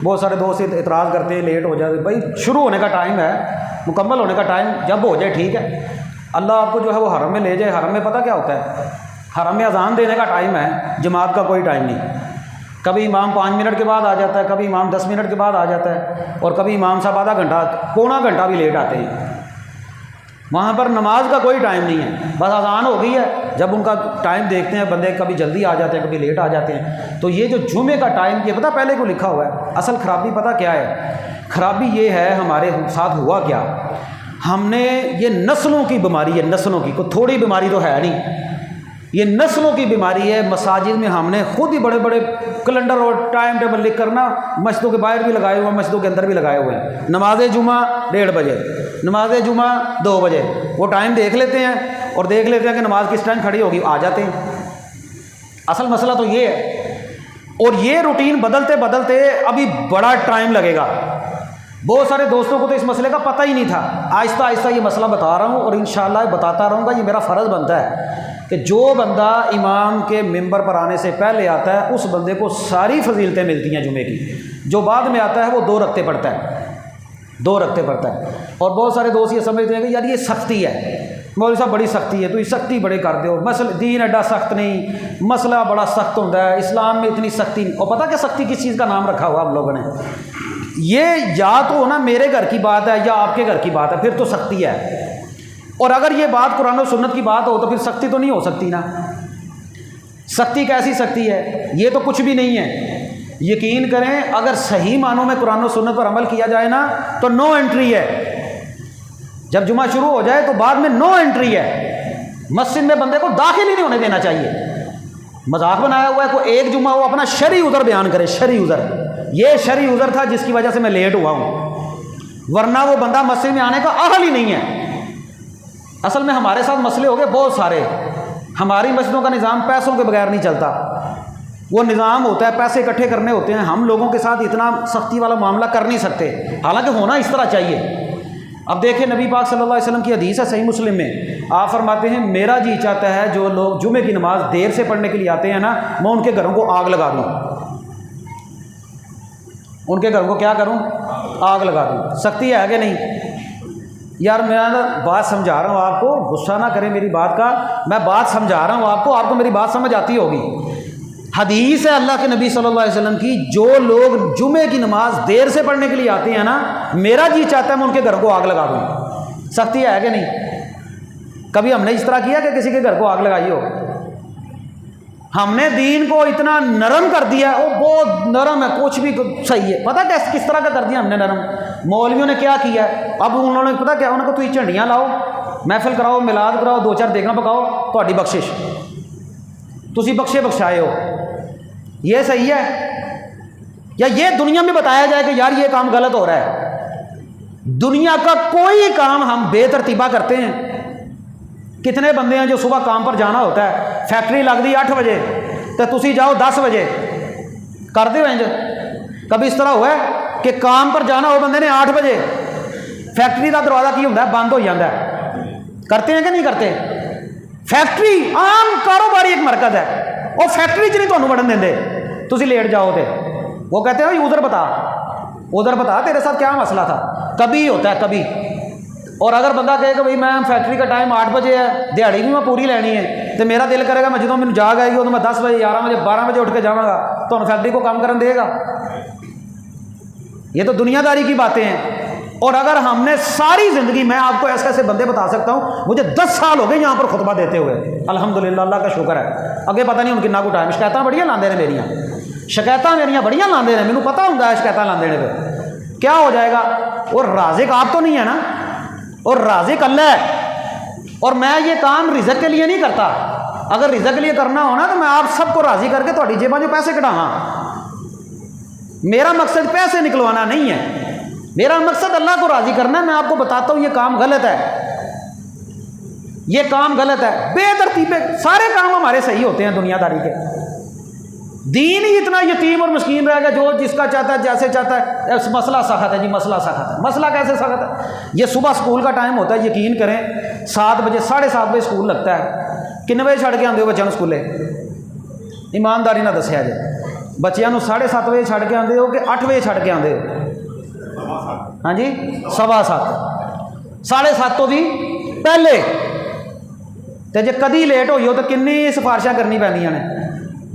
بہت سارے دوست اعتراض کرتے ہیں لیٹ ہو جاتے، بھائی شروع ہونے کا ٹائم ہے، مکمل ہونے کا ٹائم جب ہو جائے ٹھیک ہے، اللہ آپ کو جو ہے وہ حرم میں لے جائے۔ حرم میں پتہ کیا ہوتا ہے، حرم میں اذان دینے کا ٹائم ہے، جماعت کا کوئی ٹائم نہیں۔ کبھی امام 5 منٹ کے بعد آ جاتا ہے، کبھی امام 10 منٹ کے بعد آ جاتا ہے، اور کبھی امام صاحب آدھا گھنٹہ پونا گھنٹہ بھی لیٹ آتے ہیں۔ وہاں پر نماز کا کوئی ٹائم نہیں ہے، بس اذان ہو گئی ہے، جب ان کا ٹائم دیکھتے ہیں بندے کبھی جلدی آ جاتے ہیں کبھی لیٹ آ جاتے ہیں۔ تو یہ جو جمعے کا ٹائم یہ پتہ پہلے کو لکھا ہوا ہے، اصل خرابی پتہ کیا ہے؟ خرابی یہ ہے ہمارے ساتھ ہوا کیا، ہم نے یہ نسلوں کی بیماری ہے، نسلوں کی، کوئی تھوڑی بیماری تو ہے نہیں، یہ نسلوں کی بیماری ہے۔ مساجد میں ہم نے خود ہی بڑے بڑے کیلنڈر اور ٹائم ٹیبل لکھ کرنا مسجدوں کے باہر بھی لگائے ہوئے ہیں، مسجدوں کے اندر بھی لگائے ہوئے ہیں۔ نماز جمعہ 1:30 بجے، نماز جمعہ 2 بجے، وہ ٹائم دیکھ لیتے ہیں اور دیکھ لیتے ہیں کہ نماز کس ٹائم کھڑی ہوگی، آ جاتے ہیں۔ اصل مسئلہ تو یہ ہے، اور یہ روٹین بدلتے بدلتے ابھی بڑا ٹائم لگے گا۔ بہت سارے دوستوں کو تو اس مسئلے کا پتہ ہی نہیں تھا، آہستہ آہستہ یہ مسئلہ بتا رہا ہوں، اور انشاءاللہ بتاتا رہوں گا۔ یہ میرا فرض بنتا ہے کہ جو بندہ امام کے ممبر پر آنے سے پہلے آتا ہے اس بندے کو ساری فضیلتیں ملتی ہیں جمعے کی، جو بعد میں آتا ہے وہ 2 رکعتیں پڑھتا ہے، 2 رکعتیں پڑھتا ہے۔ اور بہت سارے دوست یہ سمجھتے ہیں کہ یار یہ سختی ہے، مولوی صاحب بڑی سختی ہے، تو یہ سختی بڑے کر دو، مسئلہ دین ایڈا سخت نہیں، مسئلہ بڑا سخت ہوتا ہے، اسلام میں اتنی سختی نہیں۔ اور پتہ کیا سختی کس چیز کا نام رکھا ہوا ہم لوگوں نے؟ یہ یا تو نا میرے گھر کی بات ہے یا آپ کے گھر کی بات ہے، پھر تو سختی ہے۔ اور اگر یہ بات قرآن و سنت کی بات ہو تو پھر سختی تو نہیں ہو سکتی نا۔ سختی کیسی سختی ہے؟ یہ تو کچھ بھی نہیں ہے۔ یقین کریں اگر صحیح معنوں میں قرآن و سنت پر عمل کیا جائے نا تو نو انٹری ہے۔ جب جمعہ شروع ہو جائے تو بعد میں نو انٹری ہے، مسجد میں بندے کو داخل ہی نہیں ہونے دینا چاہیے۔ مذاق بنایا ہوا ہے کوئی ایک جمعہ وہ اپنا شرعی عذر بیان کرے، شرعی عذر، یہ شرعی عذر تھا جس کی وجہ سے میں لیٹ ہوا ہوں، ورنہ وہ بندہ مسجد میں آنے کا اہل ہی نہیں ہے۔ اصل میں ہمارے ساتھ مسئلے ہو گئے بہت سارے، ہماری مسجدوں کا نظام پیسوں کے بغیر نہیں چلتا، وہ نظام ہوتا ہے پیسے اکٹھے کرنے ہوتے ہیں، ہم لوگوں کے ساتھ اتنا سختی والا معاملہ کر نہیں سکتے، حالانکہ ہونا اس طرح چاہیے۔ اب دیکھیں نبی پاک صلی اللہ علیہ وسلم کی حدیث ہے صحیح مسلم میں، آپ فرماتے ہیں میرا جی چاہتا ہے جو لوگ جمعے کی نماز دیر سے پڑھنے کے لیے آتے ہیں نا، میں ان کے گھروں کو آگ لگا دوں، ان کے گھروں کو کیا کروں؟ آگ لگا دوں۔ سختی ہے کہ نہیں؟ یار میں بات سمجھا رہا ہوں آپ کو، غصہ نہ کریں میری بات کا، میں بات سمجھا رہا ہوں آپ کو میری بات سمجھ آتی ہوگی۔ حدیث ہے اللہ کے نبی صلی اللہ علیہ وسلم کی، جو لوگ جمعے کی نماز دیر سے پڑھنے کے لیے آتے ہیں نا، میرا جی چاہتا ہے میں ان کے گھر کو آگ لگا دوں۔ سختی ہے کہ نہیں؟ کبھی ہم نے اس طرح کیا کہ کسی کے گھر کو آگ لگائی ہو؟ ہم نے دین کو اتنا نرم کر دیا، وہ بہت نرم ہے، کچھ بھی صحیح ہے۔ پتہ کس طرح کا کر دیا ہم نے نرم؟ مولویوں نے کیا کیا ہے، اب انہوں نے پتہ کیا، انہوں نے کہا تھی جھنڈیاں لاؤ، محفل کراؤ، میلاد کراؤ، 2-4 دیگاں پکاؤ، تہاڈی بخشش، تسی بخشے بخشائے ہو۔ یہ صحیح ہے؟ یا یہ دنیا میں بتایا جائے کہ یار یہ کام غلط ہو رہا ہے؟ دنیا کا کوئی کام ہم بے ترتیبہ کرتے ہیں؟ کتنے بندے ہیں جو صبح کام پر جانا ہوتا ہے، فیکٹری لگ دی 8 بجے تو تسی جاؤ 10 بجے، کرتے ہو انج؟ کبھی اس طرح ہوا ہے کہ کام پر جانا ہو بندے نے 8 بجے، فیکٹری کا دروازہ کی ہوتا ہے بند ہو جاتا ہے، کرتے ہیں کہ نہیں کرتے؟ فیکٹری عام کاروباری ایک مرکز ہے، اور فیکٹری چ نہیں تمہیں بڑھن دیں، تسی لیٹ جاؤ تے وہ کہتے ہیں ادھر بتا تیرے ساتھ کیا مسئلہ تھا۔ کبھی ہوتا ہے کبھی۔ اور اگر بندہ کہے کہ بھائی میں فیکٹری کا ٹائم 8 بجے ہے، دیہڑی بھی میں پوری لینی ہے، تو میرا دل کرے گا میں جدوں مجھے جاگ آئے گی تو میں 10 بجے 11 بجے 12 بجے اٹھ کے جاؤں گا، تو فیکٹری کو کام کرن دے گا؟ یہ تو دنیا داری کی باتیں ہیں۔ اور اگر ہم نے ساری زندگی، میں آپ کو ایسے ایسے بندے بتا سکتا ہوں، مجھے 10 سال ہو گئے یہاں پر خطبہ دیتے ہوئے، الحمدللہ اللہ کا شکر ہے، اگے پتہ نہیں ان کنا کو ٹائم، شکایتاں بڑیاں لاندے نے میریاں، شکایتاں میریاں بڑیاں لاندے نے، مینوں پتہ ہوندا ہے شکایتاں لاندے نے پہ کیا ہو جائے گا۔ اور رازق آپ تو نہیں ہے نا، اور رازق اللہ ہے، اور میں یہ کام رزق کے لیے نہیں کرتا، اگر رزق کے لیے کرنا ہونا تو میں آپ سب کو راضی کر کے تہاڈی جیباں جو پیسے کਢਾواں، میرا مقصد پیسے نکلوانا نہیں ہے، میرا مقصد اللہ کو راضی کرنا ہے۔ میں آپ کو بتاتا ہوں یہ کام غلط ہے، یہ کام غلط ہے، بے ترتیبے سارے کام ہمارے صحیح ہوتے ہیں دنیا داری کے، دین ہی اتنا یتیم اور مسکین رہ گیا، جو جس کا چاہتا ہے جیسے چاہتا ہے، مسئلہ سخت ہے جی، مسئلہ سخت ہے۔ مسئلہ کیسے سخت ہے؟ یہ صبح سکول کا ٹائم ہوتا ہے، یقین کریں 7 بجے 7:30 بجے سکول لگتا ہے، کتنے بجے چھڑ کے آتے ہو بچوں سکولے؟ ایمانداری نہ دسیا جائے ਬੱਚਿਆਂ ਨੂੰ 7:30 ਵਜੇ ਛੱਡ ਕੇ ਆਉਂਦੇ ਹੋ ਕਿ 8 ਵਜੇ ਛੱਡ ਕੇ ਆਉਂਦੇ ਹੋ? ਹਾਂਜੀ 7:15, 7:30 ਤੋਂ ਵੀ ਪਹਿਲੇ। ਤੇ ਜੇ ਕਦੀ ਲੇਟ ਹੋਈ ਹੋ ਤਾਂ ਕਿੰਨੀ ਸਿਫਾਰਿਸ਼ਾਂ ਕਰਨੀ ਪੈਂਦੀਆਂ ਨੇ।